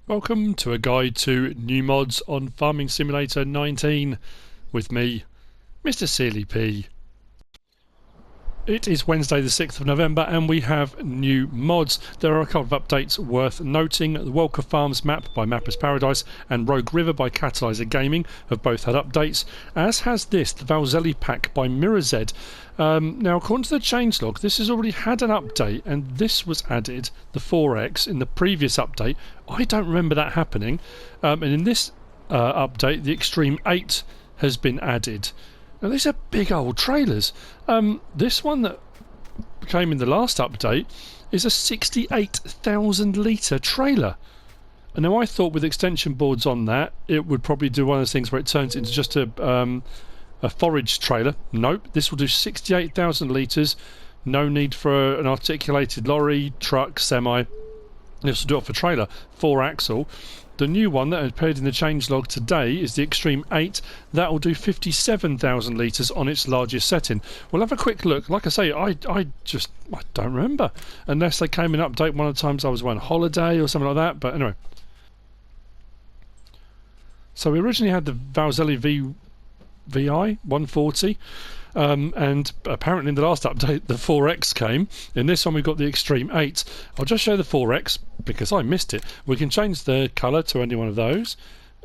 Welcome to a guide to new mods on Farming Simulator 19 with me, MrSealyp. It is Wednesday the 6th of November and we have new mods. There are a couple of updates worth noting. The Welker Farms map by Fendt Favorites and Rogue River by Catalyzer Gaming have both had updates, as has this, the MrSealyp pack by Mirozed. Now, according to the changelog, this has already had an update, and this was added, the 4X, in the previous update. I don't remember that happening. And in this update, the Extreme 8 has been added. Now, these are big old trailers. This one that came in the last update is a 68,000 litre trailer. And now I thought with extension boards on that, it would probably do one of those things where it turns into just a forage trailer. Nope, this will do 68,000 litres. No need for an articulated lorry, truck, semi. This will do it for trailer, 4-axle. The new one that appeared in the changelog today is the Extreme 8. That will do 57,000 litres on its largest setting. We'll have a quick look. Like I say, I don't remember. Unless they came in update one of the times I was on holiday or something like that. But anyway. So we originally had the MrSealyp VI 140. And apparently in the last update the 4X came. In this one we've got the Extreme 8. I'll just show the 4X because I missed it. We can change the colour to any one of those.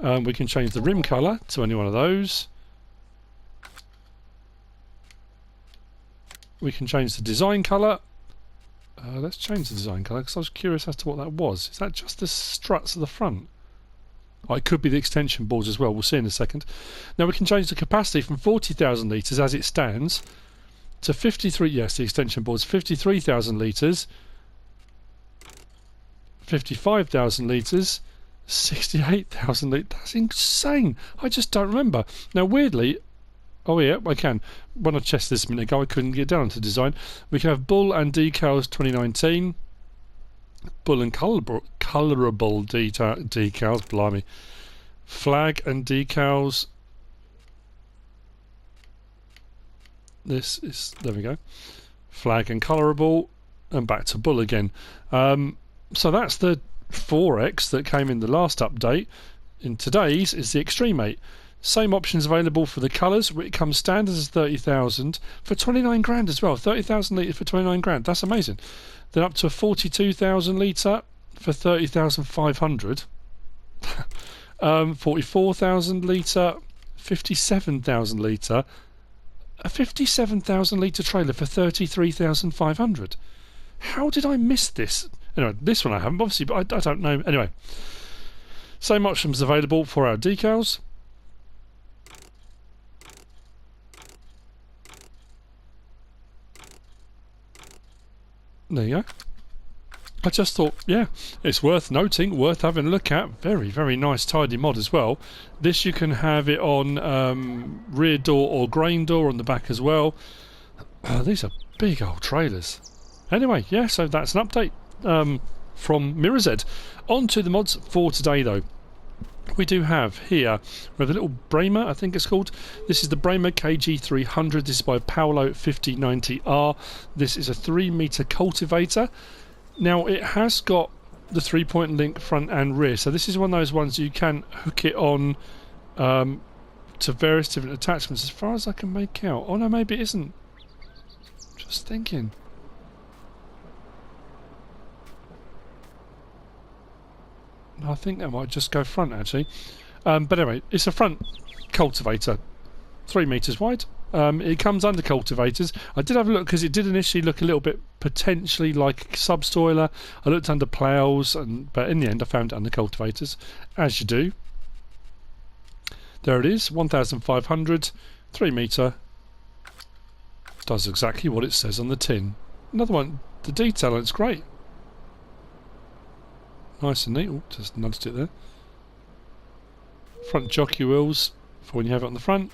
We can change the rim colour to any one of those. We can change the design colour. Let's change the design colour because I was curious as to what that was. Is that just the struts at the front? Oh, it could be the extension boards as well. We'll see in a second. Now we can change the capacity from 40,000 litres as it stands to 53. Yes, the extension boards 53,000 litres, 55,000 litres, 68,000 litres. That's insane. I just don't remember. Now weirdly, oh yeah, I can. When I checked this a minute ago, I couldn't get down to design. We can have bull and decals 2019. Bull and colourable decals, blimey. Flag and decals. This is, there we go. Flag and colourable, and back to bull again. So that's the 4X that came in the last update. In today's is the Extreme 8. Same options available for the colours. It comes standard as 30,000 for 29 grand as well. 30,000 litres for 29 grand. That's amazing. Then up to a 42,000 litre for 30,500. 44,000 litre, 57,000 litre. A 57,000 litre trailer for 33,500. How did I miss this? Anyway, this one I haven't, obviously, but I don't know. Anyway, same options available for our decals. There you go. I just thought, yeah, it's worth noting, worth having a look at. Very, very nice, tidy mod as well. This you can have it on rear door or grain door on the back as well. These are big old trailers. Anyway, yeah, so that's an update from Mirozed. On to the mods for today, though. We do have here, we have a little Bramer, I think it's called. This is the Bramer KG300. This is by Paulo 5090R. This is a 3-metre cultivator. Now it has got the 3-point link front and rear, so this is one of those ones you can hook it on to various different attachments as far as I can make out. Oh no, maybe it isn't. Just thinking. I think that might just go front actually. But anyway, it's a front cultivator, 3 metres wide. It comes under cultivators. I did have a look because it did initially look a little bit potentially like subsoiler. I looked under ploughs, but in the end I found it under cultivators, as you do. There it is, 1,500, 3 metre. Does exactly what it says on the tin. Another one, the detail, it's great. Nice and neat. Oh, just nudged it there. Front jockey wheels for when you have it on the front.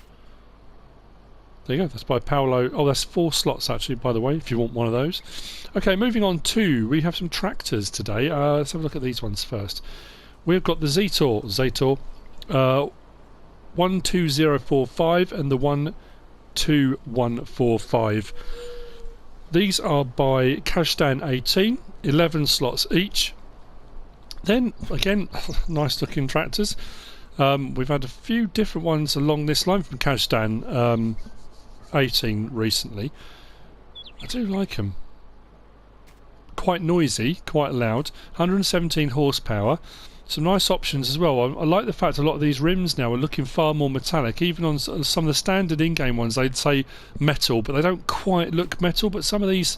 There you go, that's by Paulo. Oh, that's 4 slots actually, by the way, if you want one of those. Okay, moving on to, we have some tractors today. Let's have a look at these ones first. We've got the Zetor 12045 and the 12145. These are by Kasztan18, 11 slots each. Then again, nice looking tractors. We've had a few different ones along this line from Kasztan18 recently. I do like them. Quite noisy, quite loud. 117 horsepower. Some nice options as well. I like the fact a lot of these rims now are looking far more metallic. Even on some of the standard in-game ones, they'd say metal, but they don't quite look metal. But some of these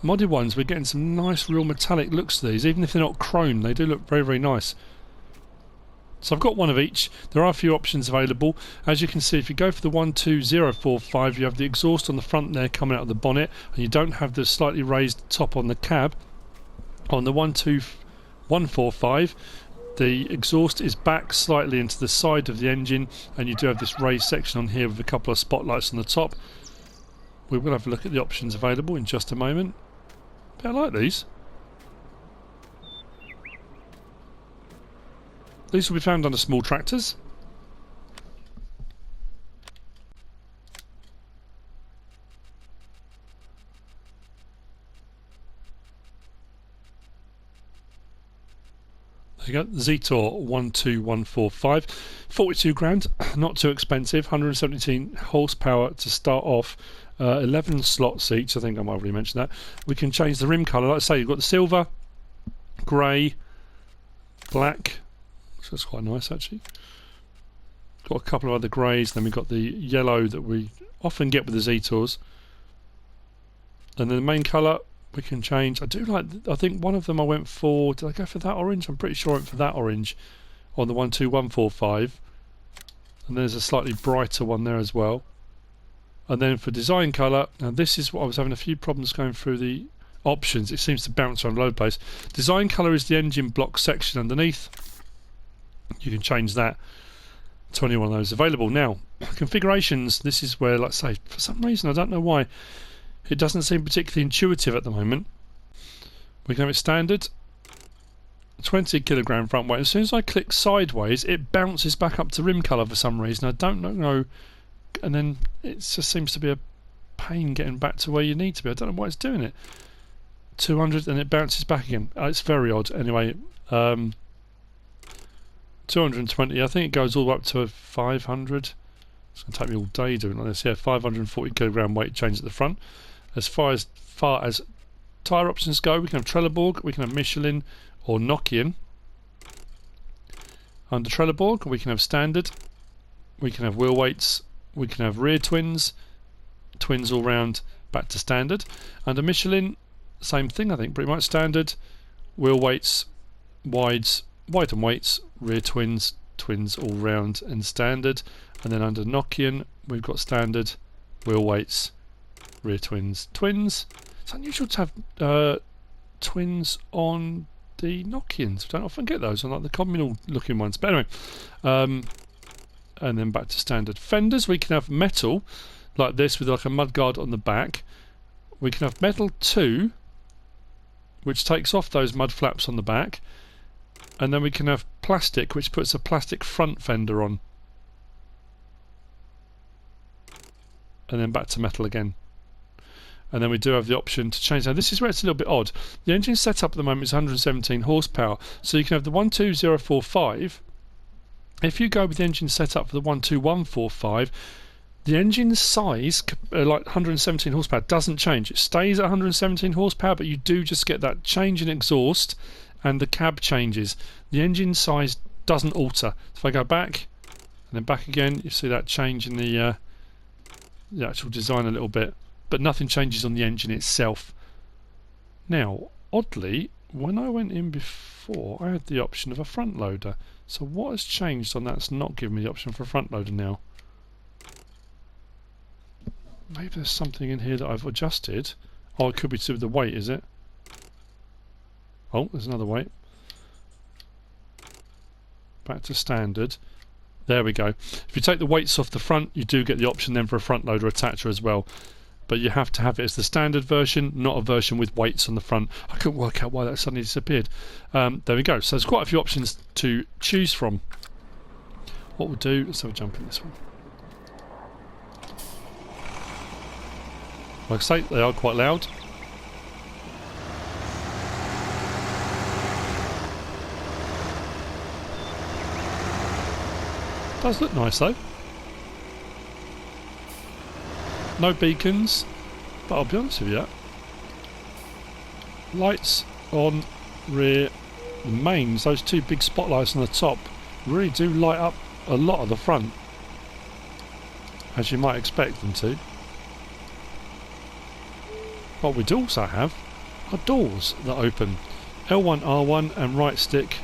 modded ones, we're getting some nice real metallic looks to these. Even if they're not chrome, they do look very, very nice. So I've got one of each. There are a few options available. As you can see, if you go for the 12045, you have the exhaust on the front there coming out of the bonnet, and you don't have the slightly raised top on the cab. On the 12145, the exhaust is back slightly into the side of the engine, and you do have this raised section on here with a couple of spotlights on the top. We will have a look at the options available in just a moment. But I like these. These will be found under small tractors. There you go, Zetor 12145, 42 grand, not too expensive, 117 horsepower to start off, 11 slots each. I think I might have already mentioned that. We can change the rim colour, like I say, you've got the silver, grey, black, so that's quite nice actually. Got a couple of other greys, then we've got the yellow that we often get with the Zetors. And then the main colour we can change. I do like, I think one of them I went for, did I go for that orange? I'm pretty sure I went for that orange on the 12145. And there's a slightly brighter one there as well. And then for design colour, now this is what I was having a few problems going through the options. It seems to bounce around all over the place. Design colour is the engine block section underneath. You can change that to any one of those available. Now, configurations, this is where, like I say, for some reason, I don't know why, it doesn't seem particularly intuitive at the moment. We can have it standard, 20 kilogram front weight. As soon as I click sideways, it bounces back up to rim colour for some reason. I don't know, and then it just seems to be a pain getting back to where you need to be. I don't know why it's doing it. 200 and it bounces back again. It's very odd. Anyway, 220. I think it goes all the way up to 500. It's going to take me all day doing like this. Yeah, 540 kilogram weight change at the front. As far as tyre options go, we can have Trelleborg, we can have Michelin or Nokian. Under Trelleborg, we can have standard, we can have wheel weights, we can have rear twins, twins all round, back to standard. Under Michelin, same thing, I think, pretty much standard, wheel weights, wides, wide and weights, rear twins, twins all round and standard. And then under Nokian, we've got standard, wheel weights, rear twins, twins. It's unusual to have twins on the Nokians. We don't often get those on like the communal looking ones. But anyway, and then back to standard. Fenders, we can have metal like this with like a mudguard on the back. We can have metal 2, which takes off those mud flaps on the back. And then we can have plastic, which puts a plastic front fender on. And then back to metal again. And then we do have the option to change. Now this is where it's a little bit odd. The engine setup at the moment is 117 horsepower. So you can have the 12045. If you go with the engine setup for the 12145, the engine size, like 117 horsepower, doesn't change. It stays at 117 horsepower, but you do just get that change in exhaust and the cab changes. The engine size doesn't alter. If I go back and then back again, you see that change in the actual design a little bit, but nothing changes on the engine itself. Now, oddly, when I went in before, I had the option of a front loader. So what has changed on that? It's not giving me the option for a front loader now. Maybe there's something in here that I've adjusted. Oh, it could be to do with the weight, is it? Oh, there's another weight. Back to standard. There we go. If you take the weights off the front, you do get the option then for a front loader attacher as well. But you have to have it as the standard version, not a version with weights on the front. I couldn't work out why that suddenly disappeared. There we go. So there's quite a few options to choose from. What we'll do, let's have a jump in this one. Like I say, they are quite loud. Does look nice though. No beacons, but I'll be honest with you, lights on rear, the mains, those two big spotlights on the top really do light up a lot of the front, as you might expect them to. What we do also have are doors that open. L1, R1 and right stick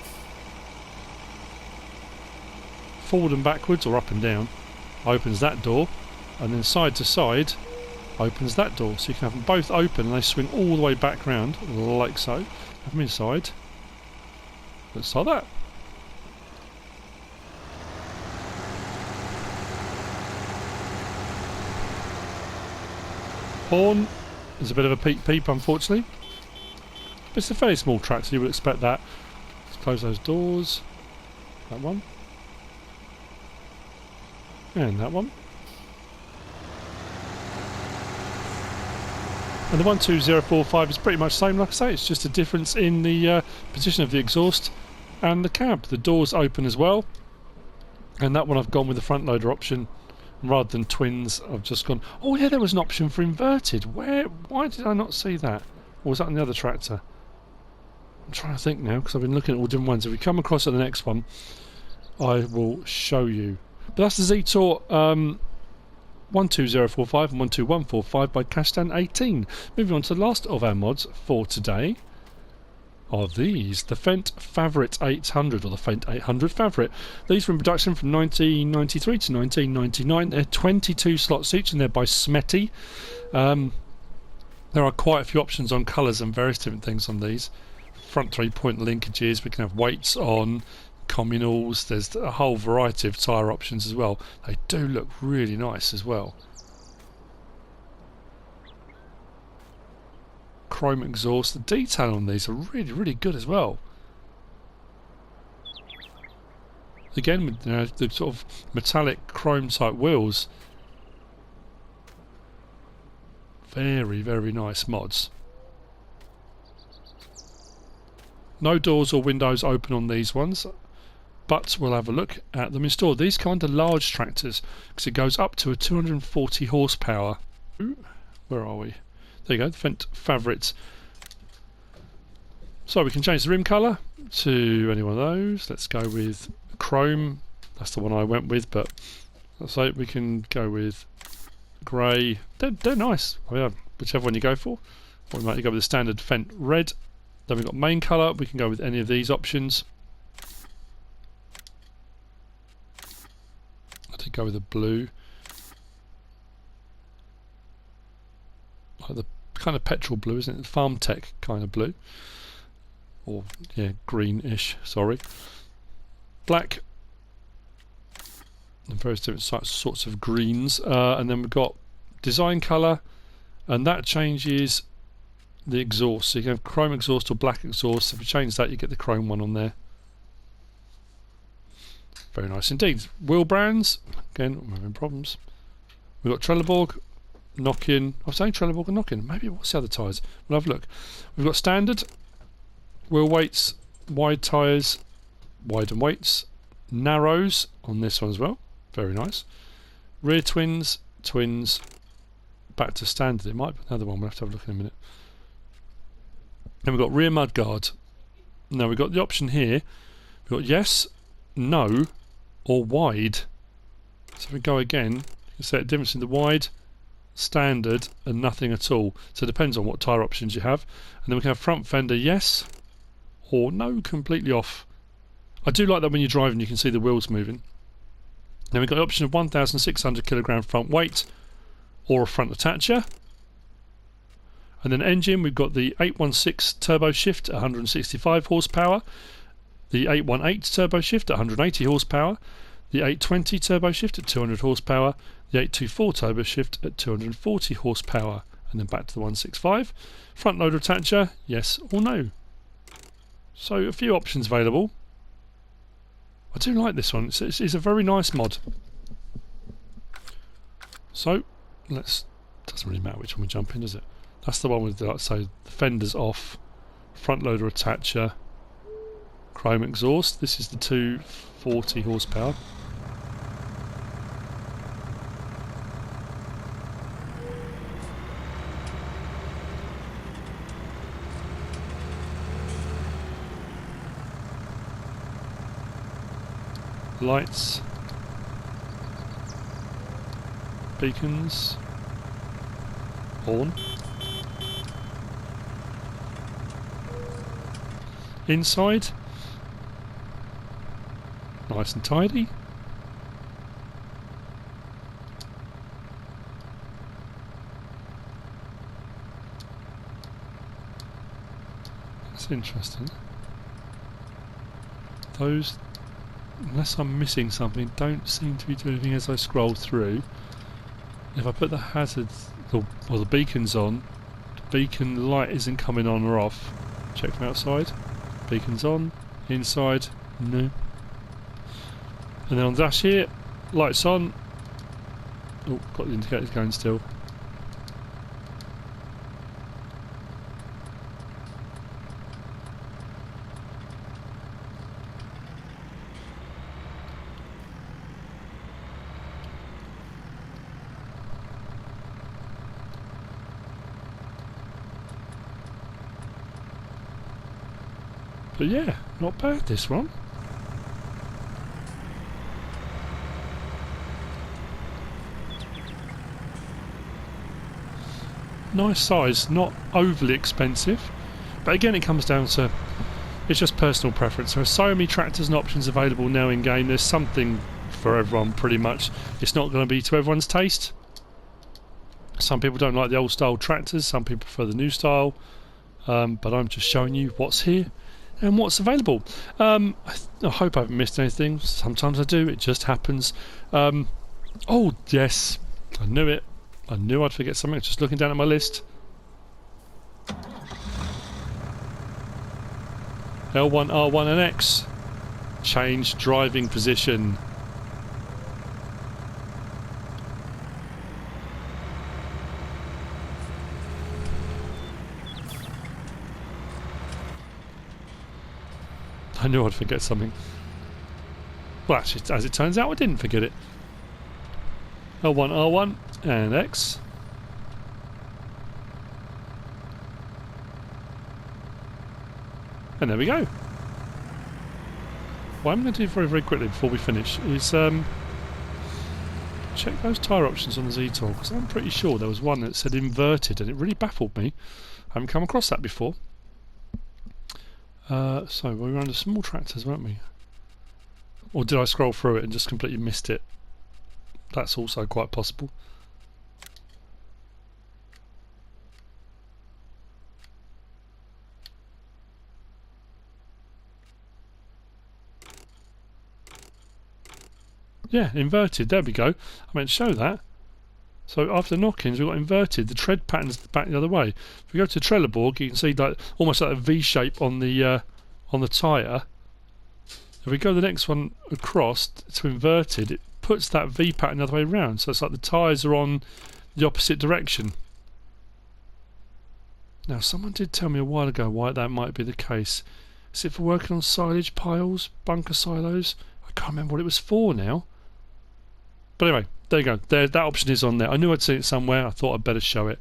forward and backwards or up and down opens that door, and then side to side opens that door, so you can have them both open and they swing all the way back round like so. Have them inside, looks like that. Horn is a bit of a peep peep unfortunately, but it's a fairly small tractor, you would expect that. Let's close those doors, that one and that one. And the 12045 is pretty much the same, like I say, it's just a difference in the position of the exhaust and the cab. The doors open as well, and that one I've gone with the front loader option rather than twins. I've just gone, oh yeah, there was an option for inverted. Why did I not see that? Or was that on the other tractor? I'm trying to think now because I've been looking at all different ones. If we come across at the next one, I will show you. But that's the Z-Tour 12045 and 12145 by Kasztan18. Moving on to the last of our mods for today are these, the Fendt Favorites 800 or the Fendt 800 Favourite. These were in production from 1993 to 1999. They're 22 slots each and they're by Smety. There are quite a few options on colours and various different things on these. Front 3-point linkages, we can have weights on, communals, there's a whole variety of tyre options as well. They do look really nice as well. Chrome exhaust, the detail on these are really good as well. Again with the sort of metallic chrome type wheels. Very nice mods. No doors or windows open on these ones, but we'll have a look at them installed. These come under large tractors because it goes up to a 240 horsepower. Where are we? There you go, the Fendt Favorites. So we can change the rim colour to any one of those. Let's go with chrome. That's the one I went with, but so we can go with grey. They're nice. Oh yeah, whichever one you go for. Or we might go with the standard Fendt red. Then we've got main colour. We can go with any of these options. I did go with a blue. Like the kind of petrol blue, isn't it? Farm tech kind of blue. Or, yeah, greenish, sorry. Black. And various different sorts of greens. And then we've got design colour. And that changes the exhaust. So you can have chrome exhaust or black exhaust. If you change that, you get the chrome one on there. Very nice indeed. Wheel brands. Again, I'm having problems. We've got Trelleborg, Nokian. I was saying Trelleborg and Nokian. Maybe what's the other tyres? We'll have a look. We've got standard wheel weights, wide tyres, wide and weights, narrows on this one as well. Very nice. Rear twins, back to standard. It might be another one. We'll have to have a look in a minute. Then we've got rear mudguard. Now we've got the option here. We've got yes, no, or wide. So if we go again, you can see the difference in the wide, standard, and nothing at all. So it depends on what tyre options you have. And then we can have front fender yes, or no, completely off. I do like that when you're driving you can see the wheels moving. Then we've got the option of 1,600 kilogram front weight, or a front attacher. And then engine, we've got the 816 turbo shift at 165 horsepower, the 818 turbo shift at 180 horsepower, the 820 turbo shift at 200 horsepower, the 824 turbo shift at 240 horsepower, and then back to the 165. Front loader attacher, yes or no. So a few options available. I do like this one, it's a very nice mod. So, doesn't really matter which one we jump in, does it? That's the one with, like, say, the fenders off, front loader attacher, chrome exhaust. This is the 240 horsepower. Lights. Beacons. Horn. Inside. Nice and tidy. That's interesting. Those, unless I'm missing something, don't seem to be doing anything as I scroll through. If I put the hazards or the beacons on, the beacon light isn't coming on or off. Check from outside. Beacons on. Inside. No. And then on the dash here, lights on. Oh, got the indicators going still. But yeah, not bad this one. Nice size, not overly expensive. But again, it comes down to, it's just personal preference. There are so many tractors and options available now in game. There's something for everyone pretty much. It's not going to be to everyone's taste. Some people don't like the old style tractors, some people prefer the new style. But I'm just showing you what's here and what's available. I hope I haven't missed anything. Sometimes I do, it just happens. Oh yes, I knew it. I knew I'd forget something, just looking down at my list. L1, R1 and X. Change driving position. I knew I'd forget something. Well, actually, as it turns out, I didn't forget it. L1, R1 and X. And there we go. What I'm going to do very, very quickly before we finish is check those tyre options on the Z-Tour, because I'm pretty sure there was one that said inverted and it really baffled me. I haven't come across that before. So we were under small tractors, weren't we? Or did I scroll through it and just completely missed it? That's also quite possible. Yeah, inverted, there we go. I meant to show that. So after knock-ins we've got inverted, the tread pattern's back the other way. If we go to Trelleborg, you can see like almost like a V shape on the tyre. If we go the next one across to inverted, it puts that V pattern the other way around, so it's like the tyres are on the opposite direction. Now someone did tell me a while ago why that might be the case. Is it for working on silage piles, bunker silos? I can't remember what it was for now. But anyway, there you go. There, that option is on there. I knew I'd seen it somewhere. I thought I'd better show it.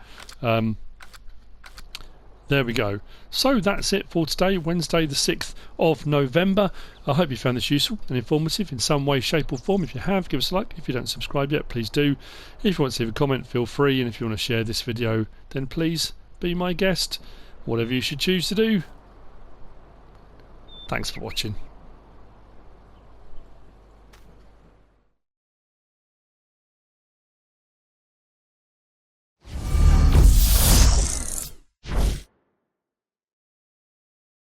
There we go. So that's it for today, Wednesday the 6th of November. I hope you found this useful and informative in some way, shape or form. If you have, give us a like. If you don't subscribe yet, please do. If you want to leave a comment, feel free. And if you want to share this video, then please be my guest. Whatever you should choose to do. Thanks for watching.